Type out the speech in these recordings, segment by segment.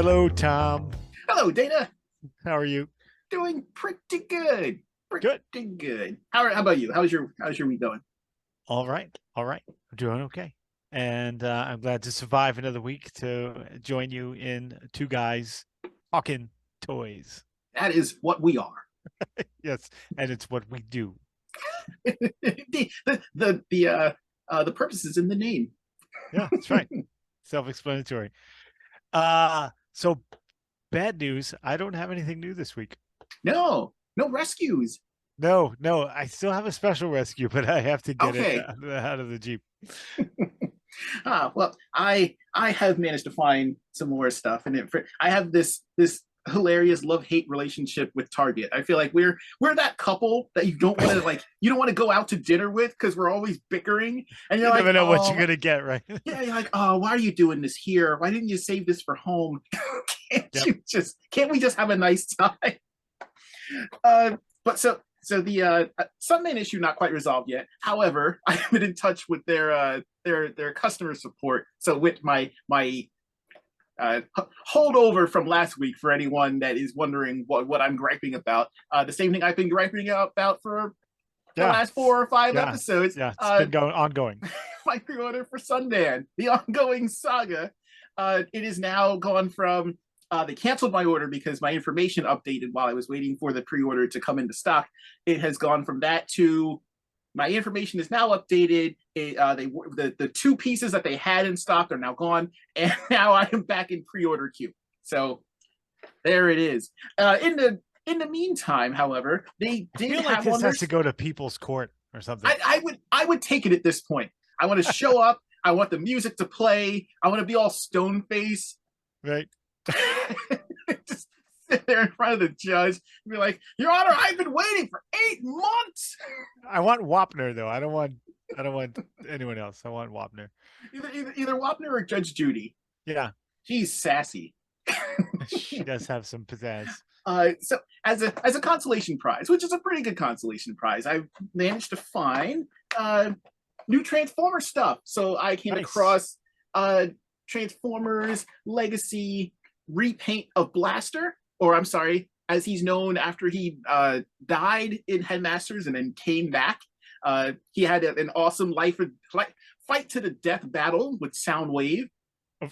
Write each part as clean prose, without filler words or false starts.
Hello, Tom. Hello, Dana. How are you? Doing pretty good. Good. Pretty good. How about you? How's your week going? All right. All right. I'm doing okay. And I'm glad to survive another week to join you in Two Guys Talking Toys. That is what we are. Yes. And it's what we do. The purpose is in the name. Yeah, that's right. Self-explanatory. So bad news. I don't have anything new this week. No rescues. No. I still have a special rescue, but I have to get it Okay. out of the Jeep. Well, I have managed to find some more stuff, and I have this hilarious love-hate relationship with Target. I feel like we're that couple that you don't want to go out to dinner with because we're always bickering, and you're You like, never know what you're oh gonna get, right? yeah, you're like, oh, why are you doing this here? Why didn't you save this for home? Yep. Can't we just have a nice time? But the Sunman issue not quite resolved yet. However, I've been in touch with their customer support. So with my holdover from last week, for anyone that is wondering what I'm griping about, the same thing I've been griping about for the Yeah. last 4 or 5 Yeah. episodes. Yeah. It's been ongoing. My pre-order for Sundan, the ongoing saga. It is now gone from they canceled my order because my information updated while I was waiting for the pre-order to come into stock. It has gone from that to my information is now updated. The two pieces that they had in stock are now gone, and now I am back in pre-order queue. So there it is. In the meantime, however, they I did feel like have this on has to go to People's Court or something. I would take it at this point. I want to show up. I want the music to play. I want to be all stone face. Right. Just sit there in front of the judge and be like, Your Honor, I've been waiting for 8 months. I want Wapner though. I don't want anyone else. I want Wapner. Either Wapner or Judge Judy. Yeah. She's sassy. She does have some pizzazz. So as a consolation prize, which is a pretty good consolation prize, I managed to find new Transformer stuff. So I came across Transformers Legacy repaint of Blaster, or I'm sorry, as he's known after he died in Headmasters and then came back. He had an awesome fight to the death battle with Soundwave.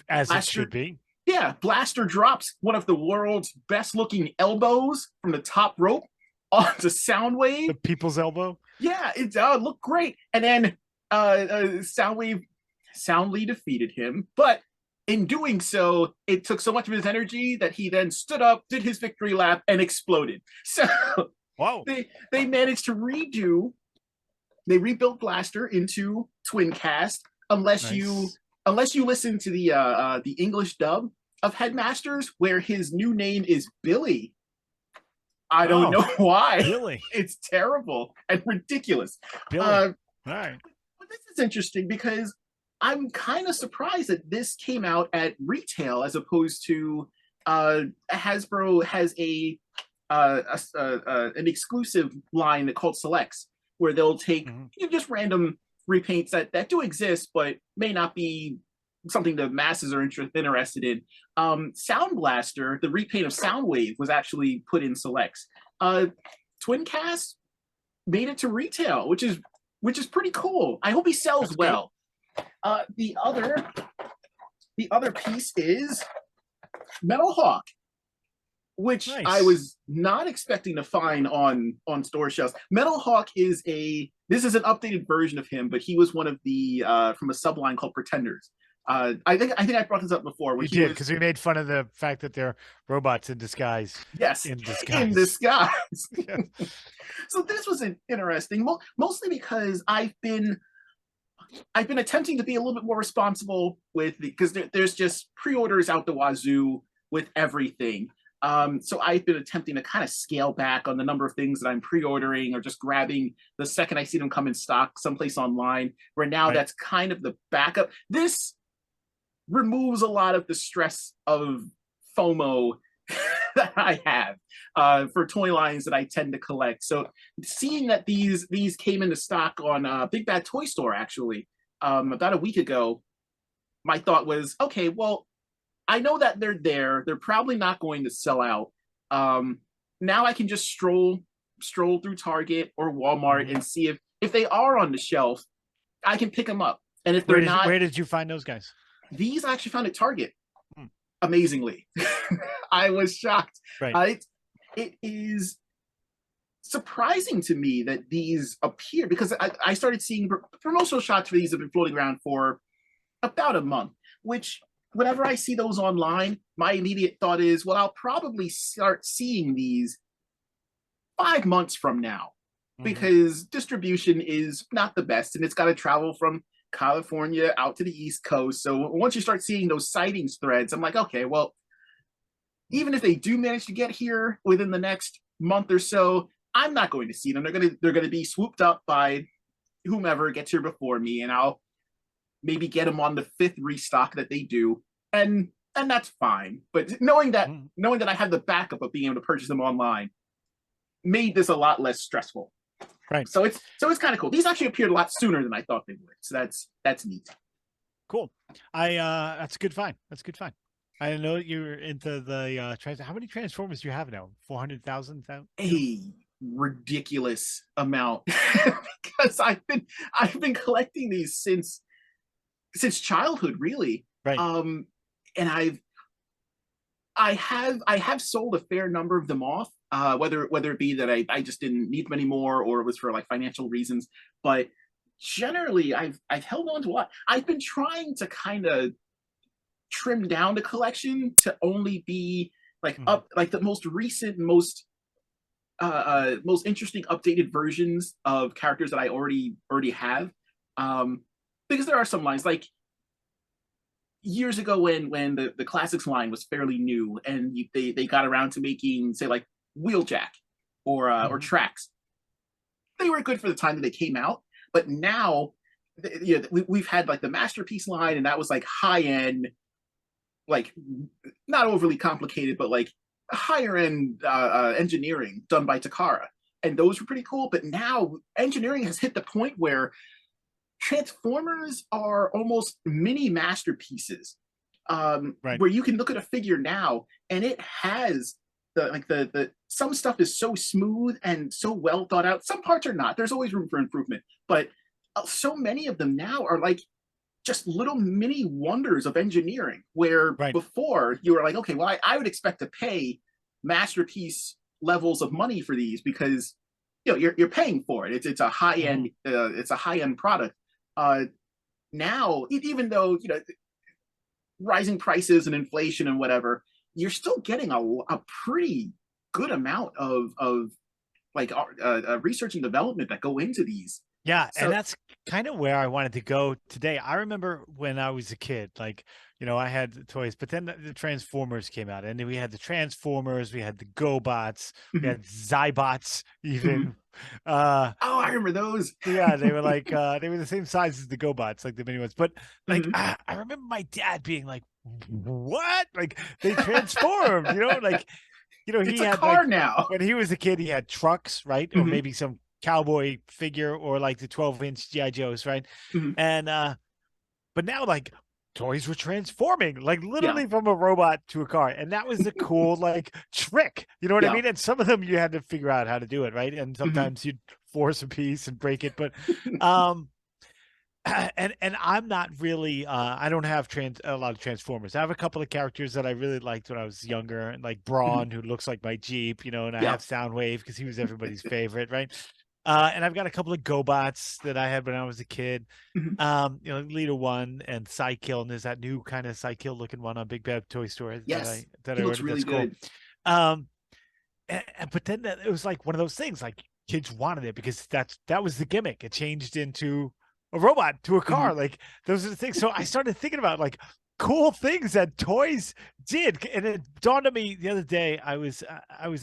As Blaster, it should be. Yeah, Blaster drops one of the world's best looking elbows from the top rope onto Soundwave. The people's elbow? Yeah, it looked great. And then Soundwave soundly defeated him. But in doing so, it took so much of his energy that he then stood up, did his victory lap, and exploded. So wow. They managed to they rebuilt Blaster into twin cast, unless you listen to the English dub of Headmasters, where his new name is Billy. I don't know why. Billy. It's terrible and ridiculous. Billy. All right. But this is interesting because I'm kind of surprised that this came out at retail as opposed to Hasbro has an exclusive line called Selects, where they'll take just random repaints that do exist but may not be something the masses are interested in. Sound Blaster, the repaint of Soundwave, was actually put in Selects. Twin Cast made it to retail, which is pretty cool. I hope he sells well. The other piece is Metal Hawk, which I was not expecting to find on store shelves. Metal Hawk this is an updated version of him, but he was one of the from a subline called Pretenders. I think I brought this up before. We did, because we made fun of the fact that they're robots in disguise. Yes, in disguise. In disguise. Yeah. So this was interesting, mostly because I've been attempting to be a little bit more responsible because there's just pre-orders out the wazoo with everything. So I've been attempting to kind of scale back on the number of things that I'm pre-ordering or just grabbing the second I see them come in stock someplace online, where now that's kind of the backup. This removes a lot of the stress of FOMO that I have for toy lines that I tend to collect. So seeing that these came into stock on Big Bad Toy Store actually about a week ago, my thought was, okay, well, I know that they're there. They're probably not going to sell out. Um, Now I can just stroll through Target or Walmart and see if they are on the shelf. I can pick them up. And if they're not, where did you find those guys? these I actually found at Target. Hmm. Amazingly, I was shocked. Right. It is surprising to me that these appear because I started seeing promotional shots for these have been floating around for about a month, which whenever I see those online, my immediate thought is, well, I'll probably start seeing these 5 months from now because distribution is not the best and it's got to travel from California out to the East Coast. So once you start seeing those sightings threads, I'm like, okay, well, even if they do manage to get here within the next month or so, I'm not going to see them. They're gonna be swooped up by whomever gets here before me, and I'll maybe get them on the 5th restock that they do, and that's fine. But knowing that I have the backup of being able to purchase them online made this a lot less stressful. Right. So it's kind of cool. These actually appeared a lot sooner than I thought they would. So that's neat. Cool. That's a good find. That's a good find. I know you're into the how many Transformers do you have now? 400,000? A ridiculous amount because I've been collecting these since childhood, really. Right. And I have sold a fair number of them off, whether it be that I just didn't need them anymore or it was for like financial reasons. But generally, I've held on to a lot. I've been trying to kind of trim down the collection to only be like up like the most recent, most interesting updated versions of characters that I already have. Because there are some lines like years ago when the classics line was fairly new and they got around to making, say, like Wheeljack or Tracks. They were good for the time that they came out, but now we've had like the Masterpiece line, and that was like high end, like not overly complicated, but like higher end engineering done by Takara, and those were pretty cool. But now engineering has hit the point where Transformers are almost mini masterpieces, Right. where you can look at a figure now and it has the some stuff is so smooth and so well thought out. Some parts are not. There's always room for improvement, but so many of them now are like just little mini wonders of engineering. Where Right. before you were like, okay, well, I would expect to pay masterpiece levels of money for these because you're paying for it. It's a high end product. Now, even though rising prices and inflation and whatever, you're still getting a pretty good amount of like research and development that go into these. Yeah, So, and that's kind of where I wanted to go today. I remember when I was a kid, like, I had toys, but then the Transformers came out, and then we had the Transformers, we had the GoBots, we had Zybots, even. Oh, I remember those. Yeah, they were like they were the same size as the GoBots, like the mini ones. But like I remember my dad being like, "What? Like they transformed?" Like It's he a had car like now. when he was a kid, he had trucks, right? Or maybe some cowboy figure or like the 12-inch GI Joes, right? And but now like toys were transforming like Yeah. literally from a robot to a car, and that was the cool like trick, you know what I Yeah. mean? And some of them you had to figure out how to do it, right? And sometimes you'd force a piece and break it, but um and I'm not really I don't have a lot of Transformers. I have a couple of characters that I really liked when I was younger, like Brawn, who looks like my Jeep, and I Yeah. have Soundwave because he was everybody's favorite, right? And I've got a couple of GoBots that I had when I was a kid. Leader One and Psykill, and there's that new kind of Psykill looking one on Big Bad Toy Store Yes, that he I looks ordered. really That's cool. good. But then it was like one of those things, like kids wanted it because that was the gimmick. It changed into a robot to a car. Like those are the things. So I started thinking about like cool things that toys did, and it dawned on me the other day. I was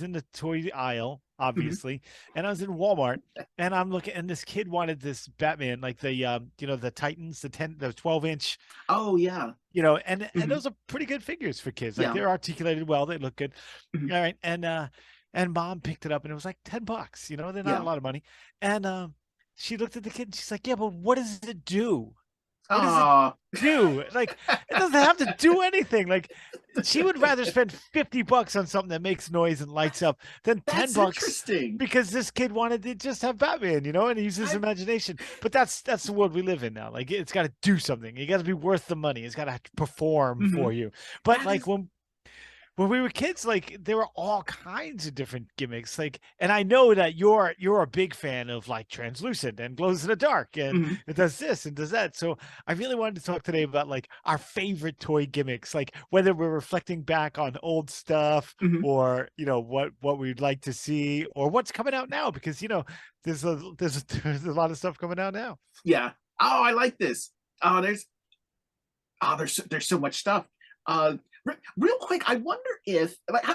in the toy aisle, obviously, and I was in Walmart, and I'm looking, and this kid wanted this Batman, like the Titans, the 12-inch. Oh yeah. And those are pretty good figures for kids. Like Yeah. they're articulated well, they look good. All right, and mom picked it up, and it was like $10. They're not a Yeah. lot of money. And she looked at the kid, and she's like, "Yeah, but what does it do?" What does it Oh, do? Like, it doesn't have to do anything. Like, she would rather spend $50 on something that makes noise and lights up than that's $10 interesting. because this kid wanted to just have Batman, and use his I imagination. But that's the world we live in now. Like, it's got to do something. You got to be worth the money. It's got to perform mhm. for you. But That like is when we were kids, like there were all kinds of different gimmicks. Like, and I know that you're a big fan of like translucent and glows in the dark and mhm, it does this and does that. So I really wanted to talk today about like our favorite toy gimmicks, like whether we're reflecting back on old stuff mhm. or what we'd like to see or what's coming out now because there's a lot of stuff coming out now. Yeah. Oh, I like this. Oh, there's so much stuff. Real quick, I wonder if like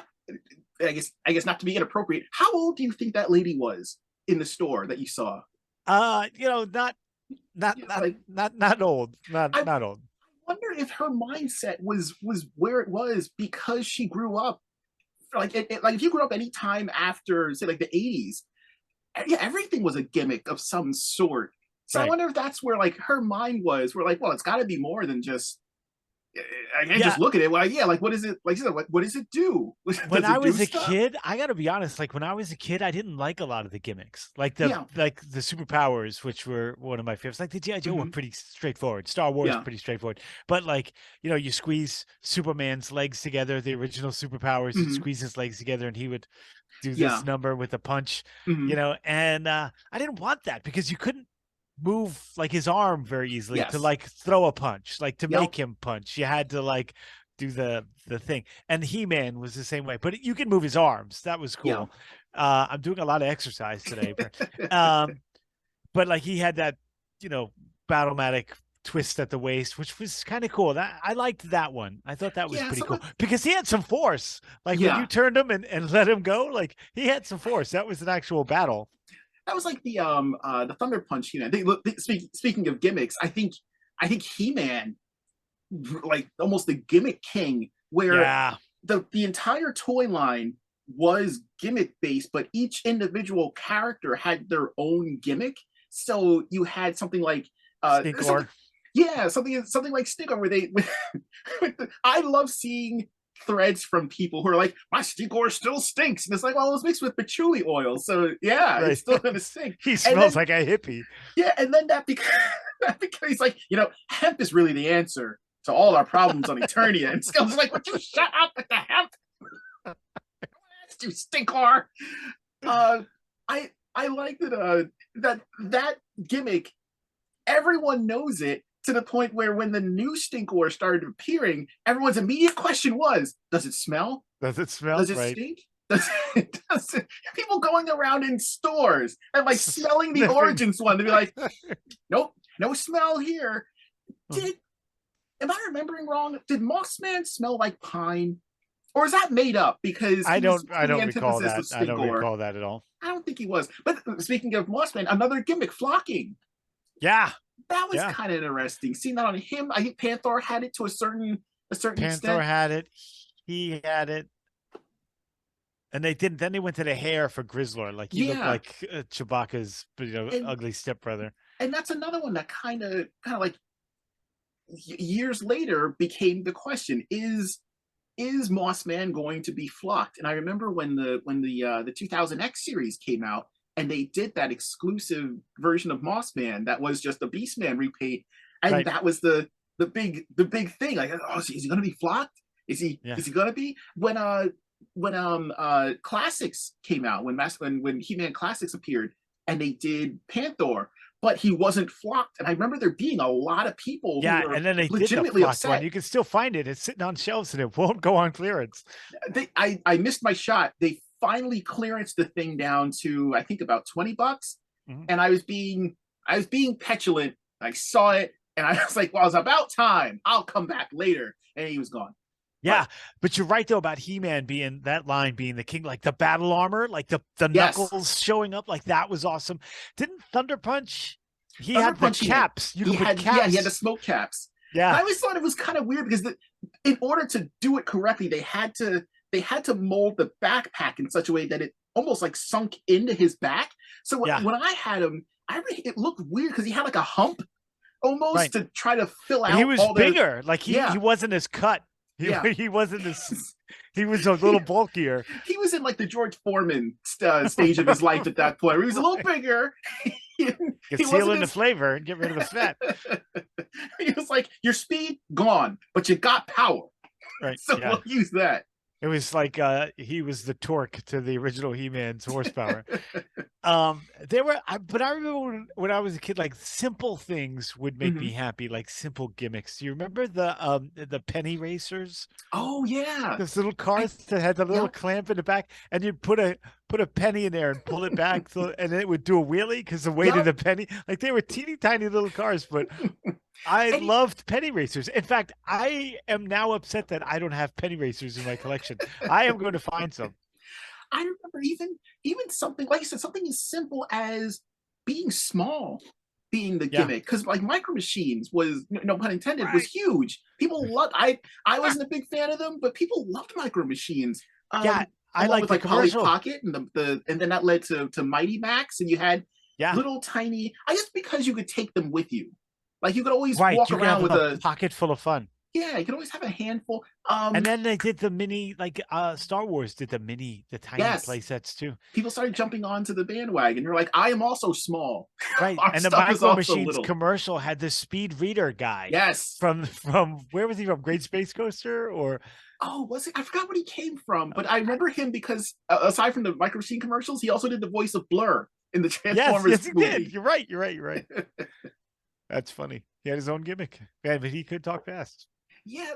I guess not to be inappropriate. How old do you think that lady was in the store that you saw? Not not Yeah, not like not old, I not old. wonder if her mindset was where it was because she grew up like like if you grew up any time after say like the 80s, yeah, everything was a gimmick of some sort. So I Right. wonder if that's where like her mind was. We're like, well, it's got to be more than just. I can't Yeah, just look at it. Well, yeah, like what is it? Like you said, what does it do? when Does I it do was a stuff? kid, I got to be honest, like when I was a kid, I didn't like a lot of the gimmicks. Yeah. Like the superpowers, which were one of my favorites. Like the GI Joe were Hmm. pretty straightforward. Star Wars Yeah. pretty straightforward. But like, you squeeze Superman's legs together, the original superpowers, you'd Hmm. squeeze his legs together and he would do this Yeah. number with a punch, Hmm. and I didn't want that because you couldn't move like his arm very easily to Yes. like throw a punch, like to Yep. make him punch. You had to like do the thing. And He-Man was the same way, but you can move his arms. That was Yeah. cool. I'm doing a lot of exercise today, um, but like he had that, you know, Battlematic twist at the waist, which was kind of cool. That I liked that one. I thought that was Yeah. pretty Some cool of because he had some force. Like when you yeah. turned him and let him go, like he had some force. That was an actual battle. That was like the Thunder Punch. Speaking of gimmicks, I think He Man like almost the gimmick king where Yeah, the entire toy line was gimmick based, but each individual character had their own gimmick. So you had something like something Stinkor. yeah, something like Stinkor where I love seeing threads from people who are like, my Stinkor still stinks. And it's like, well, it was mixed with patchouli oil. So yeah, it's Right. still gonna stink. He And smells then like a hippie. yeah, and then that becomes that becomes like, hemp is really the answer to all our problems on Eternia. And Skill's like, would you shut up with the hemp? You Stinkor. Uh, I like that gimmick. Everyone knows it to the point where when the new Stinkor started appearing, everyone's immediate question was, "Does it smell? Does it smell? Does it Right. stink?" Does it, people going around in stores and like smelling the Sniffing. Origins one to be like, nope, no smell here. Did am I remembering wrong? Did Mossman smell like pine? Or is that made up because he was I the don't recall antithesis of that. I don't Stinkor? recall that at all. I don't think he was. But speaking of Mossman, another gimmick, flocking. Yeah. That was Yeah. kind of interesting. Seeing that on him, I think Panther had it to a certain Panther extent. had it. He had it. And they didn't. Then they went to the hair for Grizzlor. Like he looked Yeah, like Chewbacca's, and ugly stepbrother. and that's another one that kind of like years later became the question: is Mossman going to be flocked? And I remember when the 2000X series came out and they did that exclusive version of Mossman that was just a Beastman repaint, and Right. that was the big thing. Like, oh, is he going to be flocked? Is he Yeah. is he going to be when Classics came out when He-Man Classics appeared and they did Panther, but he wasn't flocked. And I remember there being a lot of people who Yeah. were And then they did the legitimately flocked one. upset. You can still find it. It's sitting on shelves and it won't go on clearance. I missed my shot. They finally clearanced the thing down to I think about $20, Mhm. and I was being petulant. I saw it and I was like, well, it's about time. I'll come back later, and he was gone. But Yeah, but you're right though about He-Man being that line being the king, like the battle armor, like the yes, knuckles showing up, like that was awesome. Didn't Thunder Punch? He Thunder had the Punch. He had caps. You he could put had yeah he had the caps. smoke caps, and I Yeah, always thought it was kind of weird because in order to do it correctly, they had to mold the backpack in such a way that it almost like sunk into his back. So yeah, when I had him, it looked weird because he had like a hump almost Right. to try to fill But he out was all the bigger. Like he yeah wasn't as cut. He yeah. he wasn't as he was a little bulkier. He was in like the George Foreman stage of his life at that point. Where he was a little Right. bigger. he, You he could seal wasn't in the as flavor and get rid of the fat. he was like your speed gone, but you got power, Right. so Yeah. we'll use that. It was like he was the torque to the original He-Man's horsepower. There were, but I remember when I was a kid, like simple things would make me Mhm. happy, like simple gimmicks. Do you remember the penny racers? Oh yeah, Those little I cars that had the little yep clamp in the back, and you'd put a penny in there and pull it back, so and then it would do a wheelie because the weight of yep. the penny. Like they were teeny tiny little cars, but I And loved penny racers. In fact, I am now upset that I don't have penny racers in my collection. I am going to find some. I remember even something like you said, something as simple as being small being the Yeah. gimmick, because like Micro Machines was, no pun intended, was Right. huge. People loved. I wasn't a big fan of them, but people loved Micro Machines. Yeah, I Along like with the like Polly commercial. Pocket and and then that led to Mighty Max, and you had Yeah. little tiny. I guess because you could take them with you, like you could always Right. walk You can around have with a a pocket full of fun. yeah. You could always have a handful. And then they did the mini, like Star Wars did the tiny Yes, play sets too. people started jumping onto the bandwagon. You're like, I am also small. Right. Our And the stuff is Micro also Machines little. commercial had the speed reader guy Yes. from where was he from? Great Space Coaster or Oh, was it? I forgot what he came from, but I remember him because aside from the Micro Machine commercials, he also did the voice of Blur in the yes, Transformers yes, he did. movie. You're right. You're right. You're right. That's funny. He had his own gimmick. Yeah, but he could talk fast. Yeah,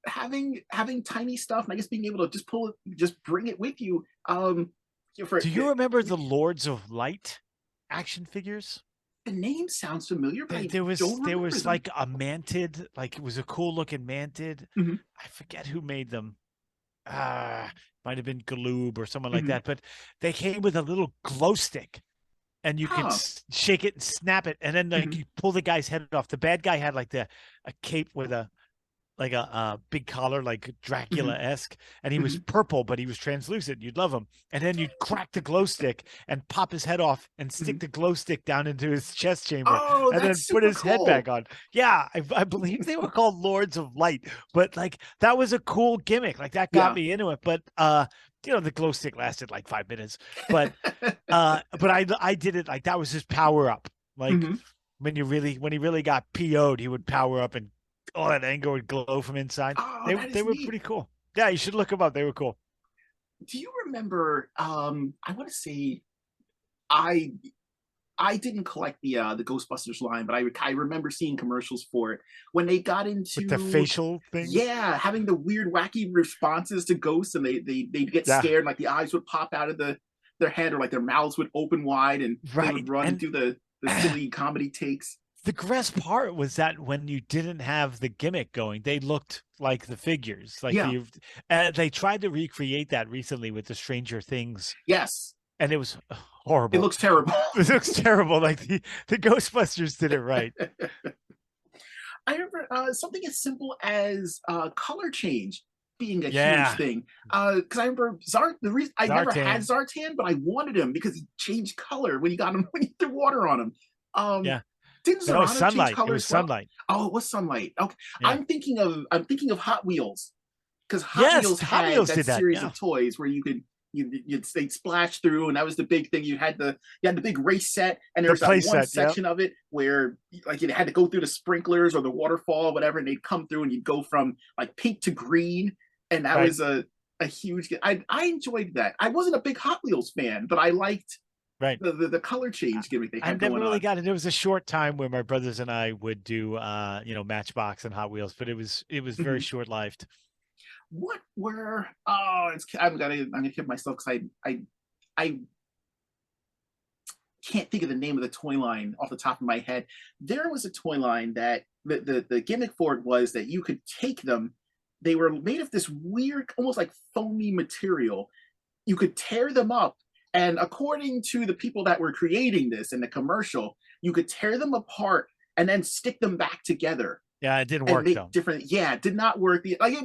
having tiny stuff, and I guess being able to just pull it, just bring it with you. For Do you remember the Lords of Light action figures? the name sounds familiar, but There, I there was don't there remember was them. like a mantid, like it was a cool looking mantid. Mhm, I forget who made them. Might have been Galoob or someone like mhm. that, but they came with a little glow stick and you could Huh. shake it and snap it, and then like Mhm, you pull the guy's head off. The bad guy had like a cape with a like a big collar, like mhm, Dracula-esque, and he was mhm, purple, but he was translucent. You'd love him. And then you'd crack the glow stick and pop his head off and stick mhm. the glow stick down into his chest chamber Oh, and then that's put super his head back cool. on. Yeah, I believe they were called Lords of Light, but like that was a cool gimmick. Like that got Yeah. me into it. But the glow stick lasted like 5 minutes. But I did it like that was his power up. Like Mhm. when he really got PO'd, he would power up and all that anger would glow from inside. Oh, They that they is were neat. pretty cool. Yeah, you should look them up. They were cool. Do you remember? I want to say I I didn't collect the Ghostbusters line, but I remember seeing commercials for it when they got With the into facial things. yeah, having the weird wacky responses to ghosts, and they get Yeah, scared, like the eyes would pop out of their head, or like their mouths would open wide, and they would right. run and And do the silly comedy takes. the best part was that when you didn't have the gimmick going, they looked like the figures. Like Yeah. they tried to recreate that recently with the Stranger Things, Yes. and it was It horrible. looks terrible. It looks terrible. Like the Ghostbusters did it right. I remember something as simple as color change being a huge Yeah, thing. Because I remember the reason I never had Zartan. Zartan, but I wanted him because he changed color when you got him when you threw water on him. Um, Yeah, didn't no Zorano change sunlight. It color was as well? sunlight. Oh, it was sunlight. Okay, Yeah. I'm thinking of Hot Wheels, because Hot Yes, Wheels Hot had Wheels that did that. series Yeah. of toys where they'd splash through, and that was the big thing. You had the big race set, and there The was that play one set. Yeah. section of it where like you had to go through the sprinklers or the waterfall or whatever, and they'd come through, and you'd go from like pink to green, and that Right. was a huge. I enjoyed that. I wasn't a big Hot Wheels fan, but I liked Right. the color change gimmick they I had never going really on. got it. There was a short time where my brothers and I would do Matchbox and Hot Wheels, but it was very Mhm. short lived. What were I'm gonna hit myself because I can't think of the name of the toy line off the top of my head. There was a toy line that the gimmick for it was that you could take them. They were made of this weird, almost like foamy material. You could tear them up, and according to the people that were creating this in the commercial, you could tear them apart and then stick them back together Yeah, it didn't and work make though. different. Yeah, it did not work. Like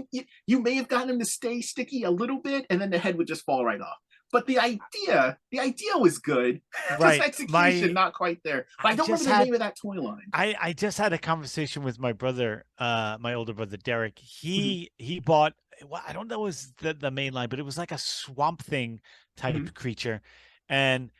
you may have gotten them to stay sticky a little bit, and then the head would just fall right off. but the idea was good. Just Right. execution not quite there. But I I don't just remember the had name of that toy line. I just had a conversation with my brother, my older brother Derek. Mhm, He bought, well, I don't know was the main line, but it was like a swamp thing mhm, type creature, and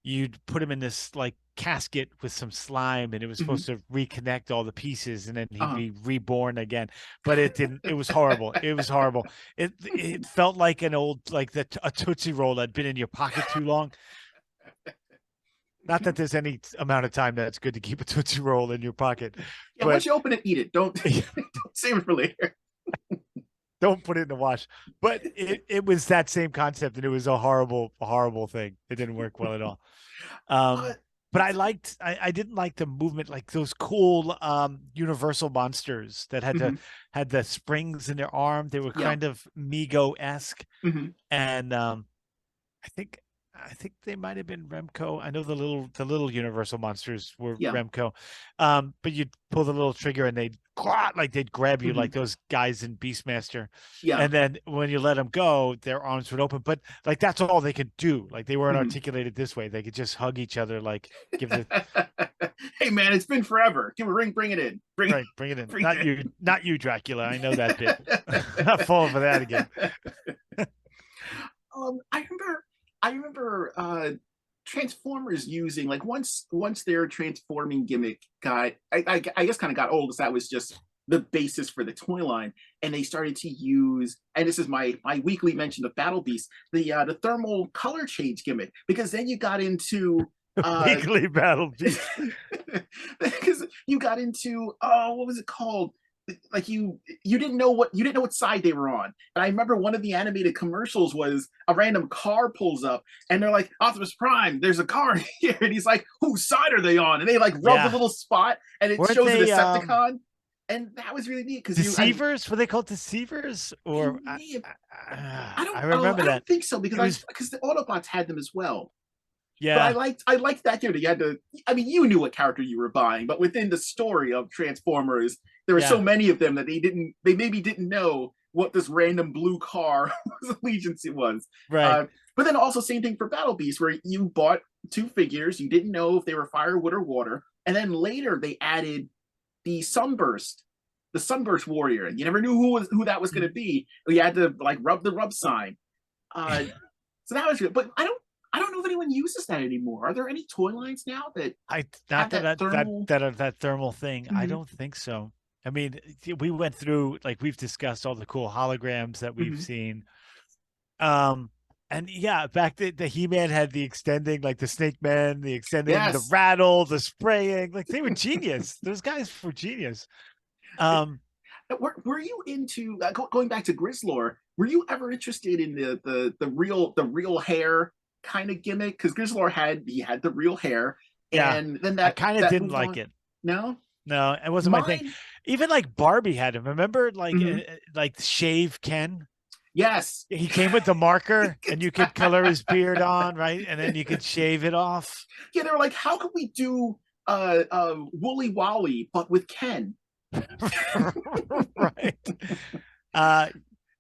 you'd put him in this like casket with some slime, and it was mhm. supposed to reconnect all the pieces, and then he'd Uh-huh. be reborn again. But it didn't. It was horrible. It was horrible. It felt like an old like a Tootsie Roll that had been in your pocket too long. Not that there's any amount of time that's good to keep a Tootsie Roll in your pocket, Yeah, but once you open it, eat it. Don't don't save it for later. don't put it in the wash. But it was that same concept, and it was a horrible thing. It didn't work well at all. Uh, But I didn't like the movement, like those cool Universal monsters that mhm, had the springs in their arm. They were yeah. kind of Mego-esque, Mhm, and I think I think they might have been Remco. I know the little Universal monsters were yeah. Remco. But you'd pull the little trigger and they'd grab you Mhm, like those guys in Beastmaster. yeah. And then when you let them go, their arms would open. But like that's all they could do. Like they weren't Mhm. articulated this way. They could just hug each other, like give the Hey man, it's been forever. Give a ring, bring it in. right, bring it in. Bring it Not you, Dracula. I know that bit. in. Not falling for that again. I remember Transformers using like once their transforming gimmick got I guess kind of got old, because that was just the basis for the toy line, and they started to use, and this is my weekly mention of Battle Beast, the thermal color change gimmick, because then you got into uh Weekly battle beast. because you got into, oh, what was it called, like you didn't know what side they were on. And I remember one of the animated commercials was a random car pulls up and they're like, Optimus Prime, there's a car here, and he's like, whose side are they on? And they like rub the Yeah. little spot and it Weren't shows a they Decepticon. And that was really neat because deceivers? Were they called deceivers? they Or may have, I remember I that. don't think so, because It was the Autobots had them as well. But I yeah, liked that too. You had to. I mean, you knew what character you were buying, but within the story of Transformers, there were so yeah, many of them that they maybe didn't know what this random blue car allegiance it was. right. Uh, but then also same thing for Battle Beast, where you bought two figures, you didn't know if they were fire, wood, or water, and then later they added the Sunburst, the Sunburst Warrior, and you never knew who that was going to be. You had to like rub the rub sign. Uh, so that was good, but I don't know if anyone uses that anymore. Are there any toy lines now that I have not that that that that thermal? that thermal thing. I Mm-hmm, don't think so. I mean, we went through like we've discussed all the cool holograms that we've mm-hmm. seen. Um, and yeah, back the He-Man had the extending, like the Snake Man, the extending, the Yes. rattle, the spraying. Like they were genius. Those guys were genius. Um, Were you into going back to Grizzlor? Were you ever interested in the real hair kind of gimmick? Because Grizzlor had the real hair, yeah, and then I that kind of that didn't moved like on. it. No, No, it wasn't my thing. mine. Even like Barbie had him. Remember, Mhm. like Shave Ken. Yes, He came with the marker, and you could color his yeah. beard on, right, and then you could shave it off. They were like, how could we do Wooly Wally but with Ken? Right. Uh,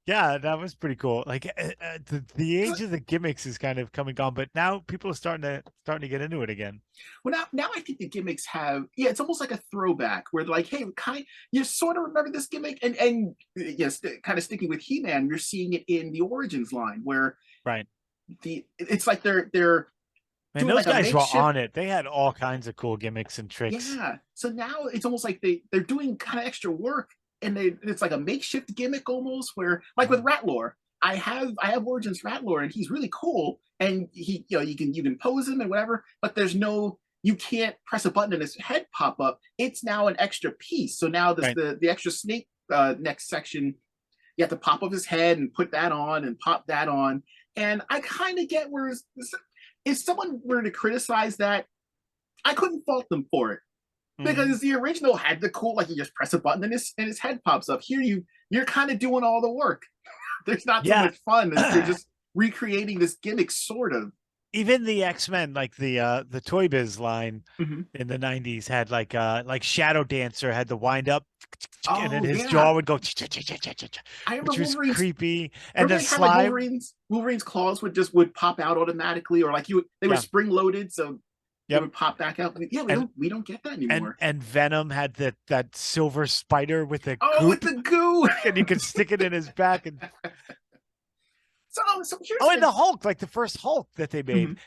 yeah, that was pretty cool. Like the age of the gimmicks is kind of coming on, but now people are starting to get into it again. Well, now I think the gimmicks have, yeah, it's almost like a throwback where they're like, hey, you sort of remember this gimmick, and yes, kind of sticking with He-Man, you're seeing it in the Origins line where Right. it's like they're And doing those like a guys were makeshift. on it. They had all kinds of cool gimmicks and tricks. Yeah, so now it's almost like they're doing kind of extra work, and it's like a makeshift gimmick almost, where like with Mhm. Ratlore, I have Origins Ratlore, and he's really cool, and you can pose him and whatever, but there's no, you can't press a button and his head pop up. It's now an extra piece. So now this Right. the extra snake next section, you have to pop up his head and put that on and pop that on. And I kind of get where if someone were to criticize that, I couldn't fault them for it, Mhm. because the original had the cool, like you just press a button and his head pops up. Here you're kind of doing all the work. There's not so Yeah. much fun, and you're just recreating this gimmick sort of. even the X-Men, like the Toy Biz line Hmm. in the 90s had like Shadow Dancer had the wind up and then Oh his yeah, jaw would go I remember which was Wolverine's. creepy. And Remember the they had like slime, Wolverine's claws would pop out automatically, or like they were yeah, spring loaded, so they yep. would pop back out. Yeah, And we don't get that anymore. and Venom had that silver spider with the Oh, with goop, the goo. and you could stick it in his back. And So here's oh, and the. the Hulk, like the first Hulk that they made, Mhm,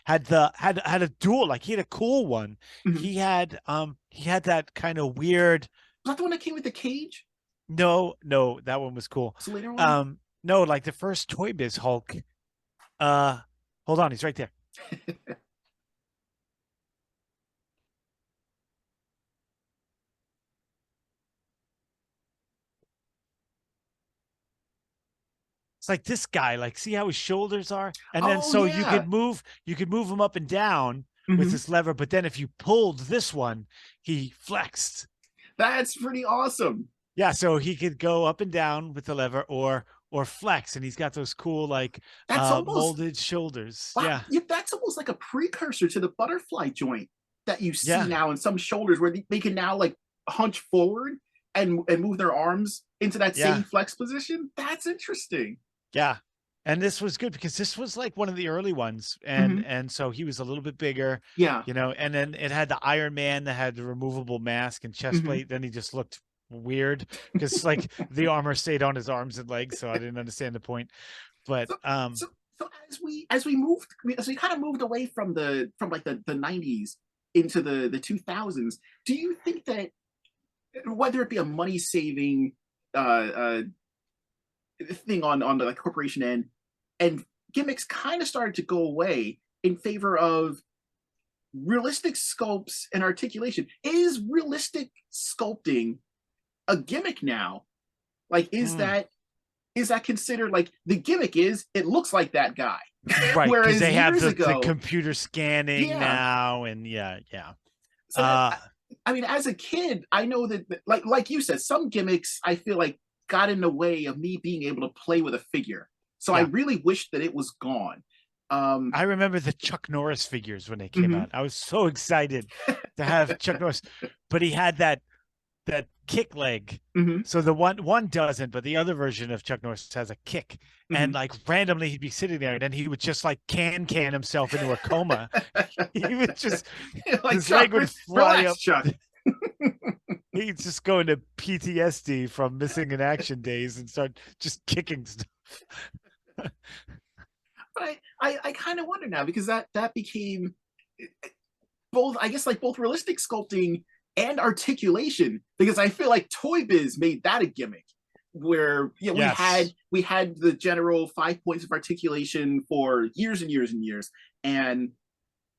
had a duel. Like he had a cool one. mhm. He had that kind of weird. Was that the one that came with the cage? No, no, that one was cool. Was the later one? No, like the first Toy Biz Hulk. Uh, hold on, he's right there. It's like this guy. Like, see how his shoulders are, and then Oh so yeah. you could move him up and down with Hmm. this lever. But then if you pulled this one, he flexed. That's pretty awesome. Yeah, so he could go up and down with the lever or flex, and he's got those cool like That's almost molded shoulders. wow. Yeah, Yeah, that's almost like a precursor to the butterfly joint that you see yeah, now in some shoulders, where they can now like hunch forward and move their arms into that yeah, same flex position. That's interesting. yeah. And this was good because this was like one of the early ones, Hmm. and so he was a little bit bigger, Yeah. you know. And then it had the Iron Man that had the removable mask and chest Hmm. plate. Then he just looked weird because like the armor stayed on his arms and legs, so I didn't understand the point. But So so so as we kind of moved away from like the 90s into the 2000s, do you think that whether it be a money saving uh thing on the like corporation end, and gimmicks kind of started to go away in favor of realistic sculpts and articulation? Is realistic sculpting a gimmick now? Like, mm, is that considered like the gimmick is it looks like that guy? right, because Whereas they have years the ago, computer scanning yeah. now, and yeah, yeah. So that Uh, I mean, as a kid, I know that like you said, some gimmicks I feel like got in the way of me being able to play with a figure. So I yeah. really wish that it was gone. Um, I remember the Chuck Norris figures when they came mhm. out. I was so excited to have Chuck Norris, but he had that kick leg. Mhm. So the one doesn't, but the other version of Chuck Norris has a kick. And Mhm. like randomly he'd be sitting there and then he would just like can himself into a coma. He would just Like his Chuck, leg would fly relax, up. Chuck. He'd just go into PTSD from missing in action days and start just kicking stuff. But I kind of wonder now, because that became both, I guess, like both realistic sculpting and articulation, because I feel like Toy Biz made that a gimmick where Yes. we had the general 5 points of articulation for years and years and years, and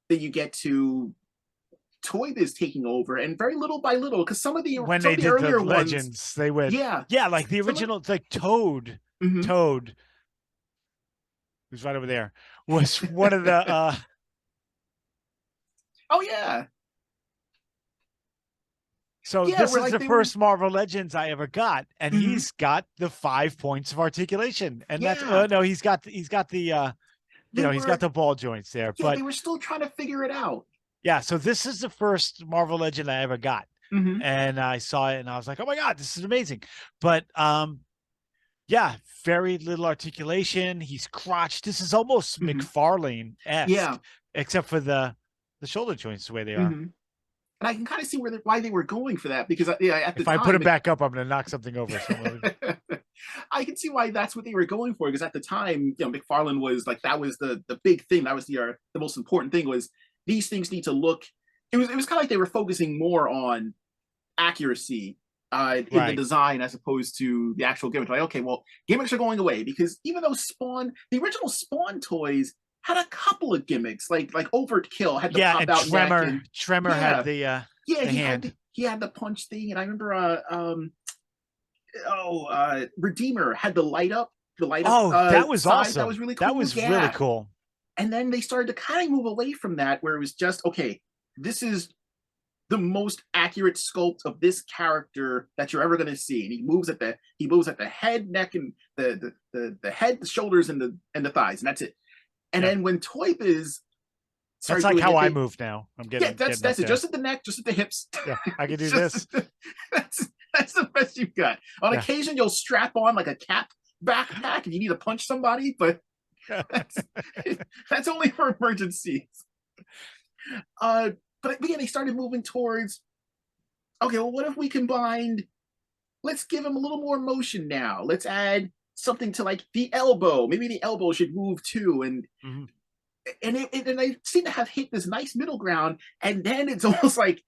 then you get to Toy Biz taking over, and very little by little, because When some they of the did the earlier ones, legends, they went, yeah, yeah, like the some of original, it's like Toad. mhm. Toad, who's right over there, was one of the Oh yeah, so yeah, this where is like the they were, first Marvel Legends I ever got, and mhm. he's got the 5 points of articulation. And that's Yeah, no, he's got the they he's got were, the ball joints there. yeah, But they were still trying to figure it out. yeah, so this is the first Marvel Legend I ever got. Hmm. And I saw it and I was like, "Oh my god, this is amazing." But yeah, very little articulation. He's crotched. This is almost Hmm. McFarlane-esque, Yeah. except for the shoulder joints the way they are. Hmm. And I can kind of see why they were going for that, because yeah, at the If I put him time, back up, I'm going to knock something over. So I can see why that's what they were going for. Because at the time, McFarlane was like, that was the big thing. That was the most important thing, was these things need to look. It was kind of like they were focusing more on accuracy in the right. design, as opposed to the actual gimmicks. Like, okay, well, gimmicks are going away, because even though the original Spawn toys had a couple of gimmicks, like Overkill had the Yeah, pop and out neck, and Tremor had yeah, yeah, the hand. he had the punch thing, and I remember Redeemer had the light up Oh, that was side. That was awesome. really That cool. was really Yeah. cool. And then they started to kind of move away from that, where it was just, okay, this is the most accurate sculpt of this character that you're ever going to see. And he moves at the head, neck, and the head, the shoulders, and the thighs, and that's it. And Yeah. then when Toy Biz That's started like doing how it. I move now. I'm Yeah, getting up that's it. there. Just at the neck, just at the hips. Yeah, I can do Just this. that's the best you've got. On Yeah. occasion, you'll strap on like a cap backpack if you need to punch somebody, but that's that's only for emergencies. Uh, but again, they started moving towards, okay, well, what if we combined? Let's give him a little more motion now. Let's add something to like the elbow. Maybe the elbow should move too, Mhm. and they seem to have hit this nice middle ground. And then it's almost like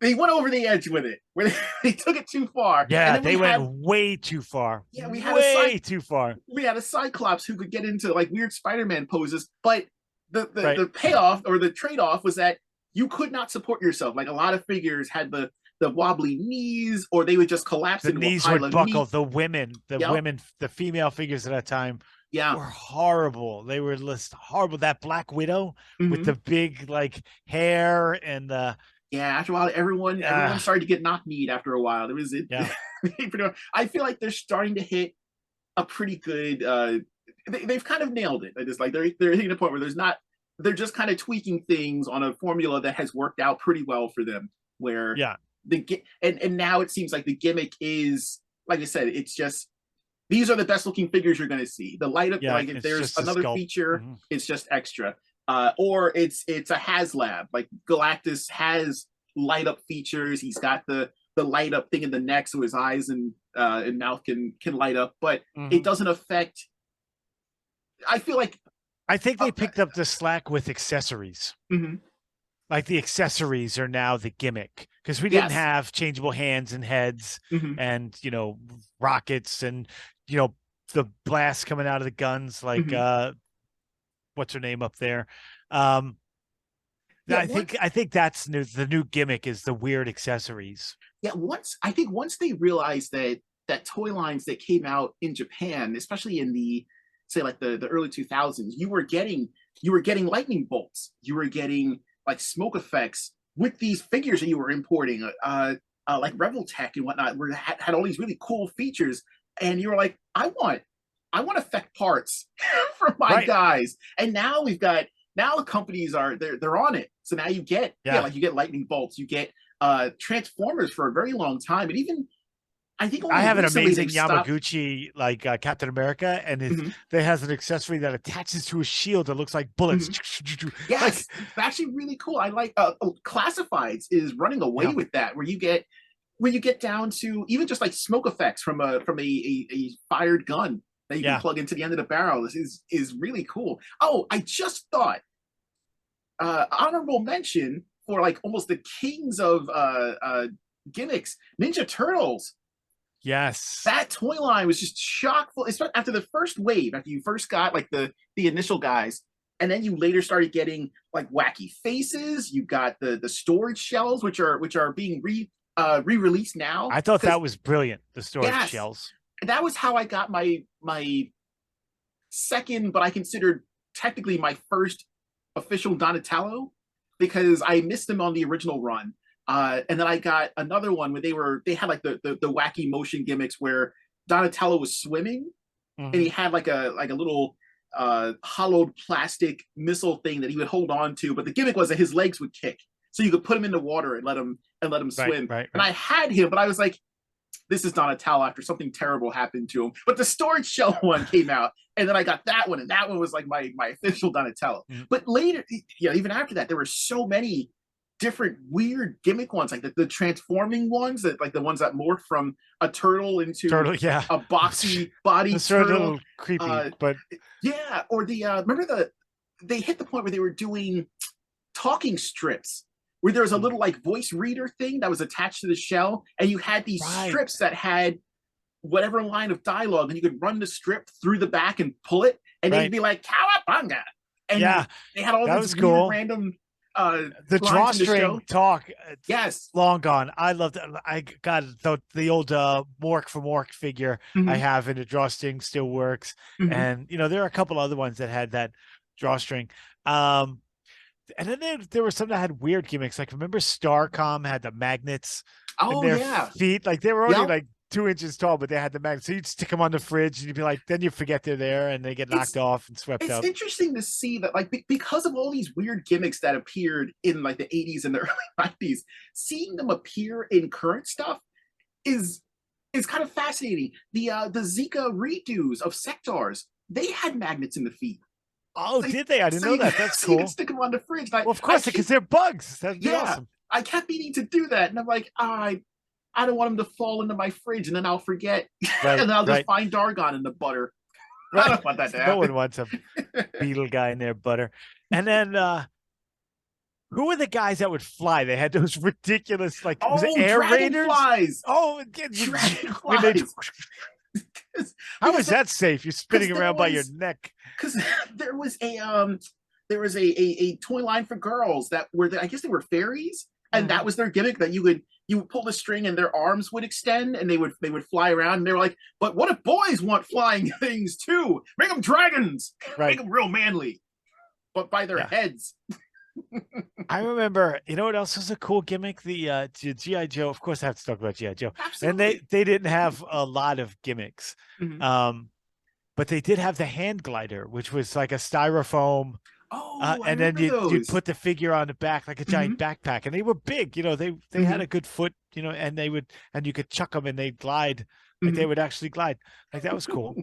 they went over the edge with it, where they took it too far. And Yeah, then they went way too far. we had a side Way too far. we had a Cyclops who could get into like weird Spider-Man poses, but Right. the payoff or the trade-off was that you could not support yourself. Like a lot of figures had the wobbly knees, or they would just collapse The into a knees pile would of buckle. meat. The women, Yep. the female figures at that time Yeah. were horrible. They were just horrible. That Black Widow with Mm-hmm. the big like hair and the Yeah. After a while, everyone started to get knock-kneed after a while. There was it. yeah. I feel like they're starting to hit a pretty good. They've kind of nailed it. It's like they're hitting a point where there's not. They're just kind of tweaking things on a formula that has worked out pretty well for them. Where Yeah. and now it seems like the gimmick is, like I said, it's just these are the best looking figures you're going to see. The light up, Yeah, like if it's there's just a another sculpt. feature, Mhm. it's just extra. Or it's a HasLab. Like Galactus has light up features. He's got the light up thing in the neck, so his eyes and mouth can light up, but it Mhm. doesn't affect. I feel like I think uh, they picked up the slack with accessories. mhm. Like the accessories are now the gimmick because we didn't Yes. have changeable hands and heads Hmm. and rockets and the blast coming out of the guns like Hmm. what's her name up there. um Yeah. I think that's new. The new gimmick is the weird accessories. Once I think once they realized that toy lines that came out in Japan, especially in the say like the early 2000s, you were getting lightning bolts, you were getting like smoke effects with these figures that you were importing, like Revel Tech and whatnot, where had all these really cool features, and you were like, I want effect parts for my Right. guys, and now the companies are they're on it. So now you get Yeah. like you get lightning bolts, you get Transformers for a very long time, and even I think I only have an recently amazing they've stopped. Yamaguchi like Captain America, and Mhm, that has an accessory that attaches to a shield that looks like bullets. mhm. Like, Yes, it's actually really cool. I like Classifieds is running away yeah, with that, where you get down to even just like smoke effects from a fired gun that you can yeah. plug into the end of the barrel. This is really cool. Oh, I just thought honorable mention for like almost the kings of gimmicks, Ninja Turtles. Yes. That toy line was just chock full, especially after the first wave, after you first got like the initial guys, and then you later started getting like wacky faces. You got the storage shells, which are being re-released now. I thought Because that was brilliant. The storage yes, shells. that was how I got my second, but I considered technically my first official Donatello, because I missed him on the original run. And then I got another one where they had like the wacky motion gimmicks where Donatello was swimming, and he Mhm. had like a little hollowed plastic missile thing that he would hold on to, but the gimmick was that his legs would kick, so you could put him in the water and let him Right, swim. right, And right. I had him, but I was like, this is Donatello after something terrible happened to him. But the storage shell one came out, and then I got that one, and that one was like my official Donatello. Mhm. But later, even after that, there were so many different weird gimmick ones, like the transforming ones, that like the ones that morph from a turtle into Turtle, yeah. a boxy body It's sort of a turtle. little creepy, Uh, but yeah, or remember they hit the point where they were doing talking strips, where there was a little like voice reader thing that was attached to the shell, and you had these right. strips that had whatever line of dialogue, and you could run the strip through the back and pull it, and they'd Right. be like "Cowabunga," and Yeah, they had all that these was weird cool. random The lines in the show. drawstring talk, Yes. long gone. I loved it. I got the old Mork from Mork figure I Hmm. have in a drawstring still works. Hmm. And there are a couple other ones that had that drawstring. Um, and then there were some that had weird gimmicks. Like remember Starcom had the magnets in Oh their yeah. feet? Like they were already Yep. like 2 inches tall, but they had the magnet. So you'd stick them on the fridge, and you'd be like, then you forget they're there, and they get knocked off and swept It's up. interesting to see that, like, because of all these weird gimmicks that appeared in like the 80s and the early 90s, seeing them appear in current stuff is kind of fascinating. The Zika redos of Sectors, they had magnets in the feet. Oh, did they? I didn't know that. That's cool. You can stick them on the fridge. Well, of course, because they're bugs. That'd be awesome. I kept meaning to do that, and I'm like, I don't want them to fall into my fridge, and then I'll forget, and then I'll just find Dargon in the butter. Right. I don't want that to happen. No one wants a beetle guy in their butter. And then, who were the guys that would fly? They had those ridiculous, like, was it air raiders? Dragonflies. Oh, dragonflies. How is that safe? You're spinning around by your neck. Because there was a toy line for girls that were I guess they were fairies, and that was their gimmick, that you would pull the string and their arms would extend and they would fly around, and they were like, but what if boys want flying things too? Make them dragons, make them real manly, but by their heads. I remember, you know what else was a cool gimmick? The G.I. Joe. Of course, I have to talk about G.I. Joe. Absolutely. And they didn't have a lot of gimmicks, but they did have the hand glider, which was like a styrofoam. And then you'd put the figure on the back like a giant backpack, and they were big. You know, they had a good foot. You know, and you could chuck them and they'd glide. Like they would actually glide. Like that was cool.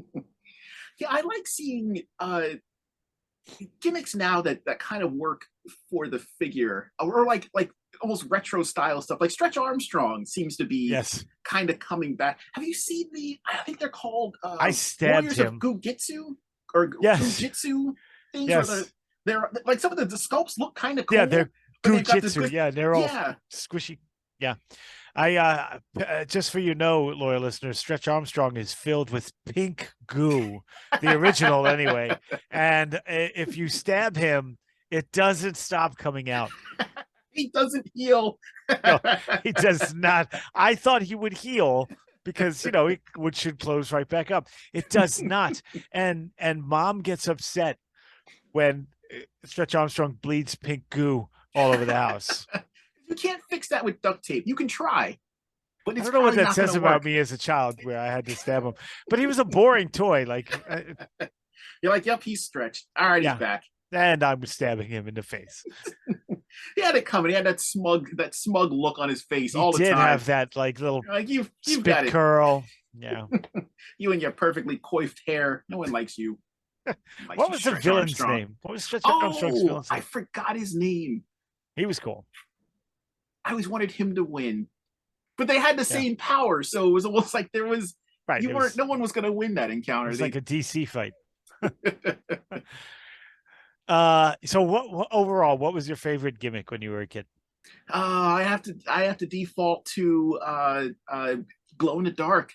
Yeah, I like seeing gimmicks now that kind of work for the figure, or like almost retro style stuff. Like Stretch Armstrong seems to be kind of coming back. Have you seen I think they're called I stabbed Warriors him. of Gujitsu or Gujitsu things. Yes. They're like, some of the sculpts look kind of cool. Yeah, they're Gujitsu. Yeah, they're all squishy. Yeah. I just for loyal listeners, Stretch Armstrong is filled with pink goo, the original anyway. And if you stab him, it doesn't stop coming out. He doesn't heal. No, he does not. I thought he would heal because it should close right back up. It does not. And Mom gets upset when Stretch Armstrong bleeds pink goo all over the house. You can't fix that with duct tape. You can try, but it's I don't know what that says about work. me as a child, where I had to stab him. But he was a boring toy. Like you're like, yep, he's stretched. All right, he's back. And I was stabbing him in the face. He had it coming. He had that smug look on his face all the time. He did have that little you've spit got it. Curl. Yeah. You and your perfectly coiffed hair. No one likes you. What was the villain's name? What was Stretch Armstrong's villain's name? I forgot his name. He was cool. I always wanted him to win, but they had the same power, so it was almost like there was no one was going to win that encounter. It was like a DC fight. So what overall, what was your favorite gimmick when you were a kid? I have to default to glow in the dark.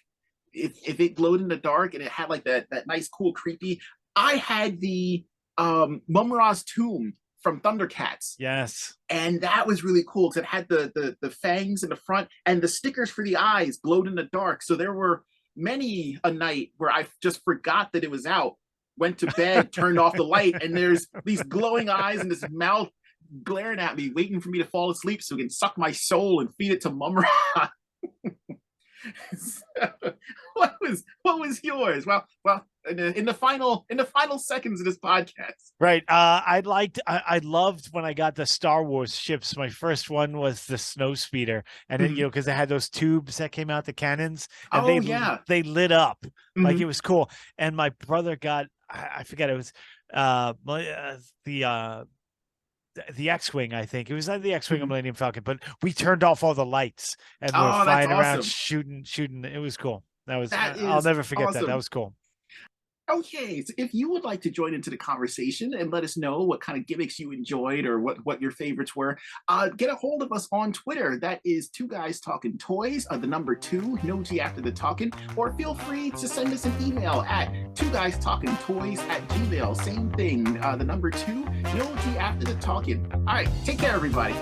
If it glowed in the dark and it had like that nice, cool, creepy. I had the Mum-Ra's tomb from Thundercats. Yes. And that was really cool because it had the fangs in the front, and the stickers for the eyes glowed in the dark. So there were many a night where I just forgot that it was out, went to bed, turned off the light, and there's these glowing eyes and this mouth glaring at me, waiting for me to fall asleep so it can suck my soul and feed it to Mum-Ra. What was yours? Well, in the final seconds of this podcast, right? I loved when I got the Star Wars ships. My first one was the Snowspeeder, and then because they had those tubes that came out, the cannons, and they lit up like it was cool. And my brother got, I forget, it was the X-Wing, I think. It was like the X-Wing or Millennium Falcon, but we turned off all the lights and we're flying around shooting. It was cool. I'll never forget that. That was cool. Okay, so if you would like to join into the conversation and let us know what kind of gimmicks you enjoyed or what your favorites were, get a hold of us on Twitter. That is 2 Guys Talking Toys, the number 2, no G after the talking, or feel free to send us an email at 2guystalkingtoys@gmail. Same thing, the number 2, no G after the talking. All right, take care, everybody.